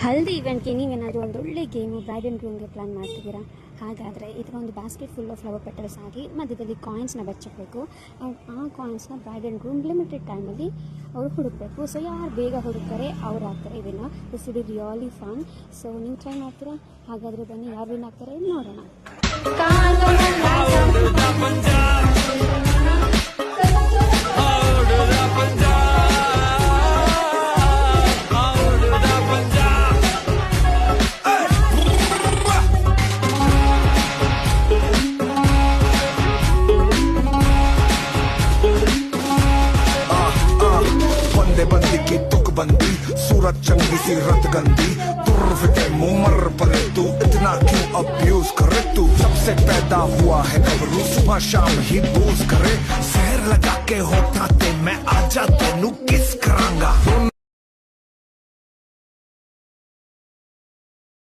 ಹಲ್ದಿ ಇವೆಂಟ್ಗೆ ನೀವೇನಾದರೂ ಒಂದು ಒಳ್ಳೆ ಗೇಮು ಬ್ರೈಡ್ ಆ್ಯಂಡ್ ಗ್ರೂಮ್ಗೆ ಪ್ಲ್ಯಾನ್ ಮಾಡ್ತಿದ್ದೀರಾ? ಹಾಗಾದರೆ ಇದರ ಒಂದು basket full of flower petals ಆಗಿ ಮಧ್ಯದಲ್ಲಿ ಕಾಯಿನ್ಸ್ನ ಬಚ್ಚಬೇಕು. ಆ್ಯಂಡ್ ಆ ಕಾಯಿನ್ಸ್ನ ಬ್ರೈಡ್ ಆ್ಯಂಡ್ ಗ್ರೂಮ್ ಲಿಮಿಟೆಡ್ ಟೈಮಲ್ಲಿ ಅವರು ಹುಡುಕಬೇಕು. ಸೊ ಯಾರು ಬೇಗ ಹುಡುಕ್ತಾರೆ ಅವ್ರು ಆಗ್ತಾರೆ ಇದನ್ನು. This will be really fun. So ನೀವು ಟ್ರೈ ಮಾಡ್ತೀರಾ? ಹಾಗಾದರೆ ಬನ್ನಿ, ಯಾರು ವಿನ್ ಆಗ್ತಾರೆ ನೋಡೋಣ. बंदी की तुक बंदी सूरत चंगी सी रत गंदी तुर्र फिटे मुंह मर पले तू इतना क्यों अब्यूज करे तू जब से पैदा हुआ है गबरू सुबह शाम ही बूज करे सहर लगा के होता ते मैं आजा तेनू किस करांगा।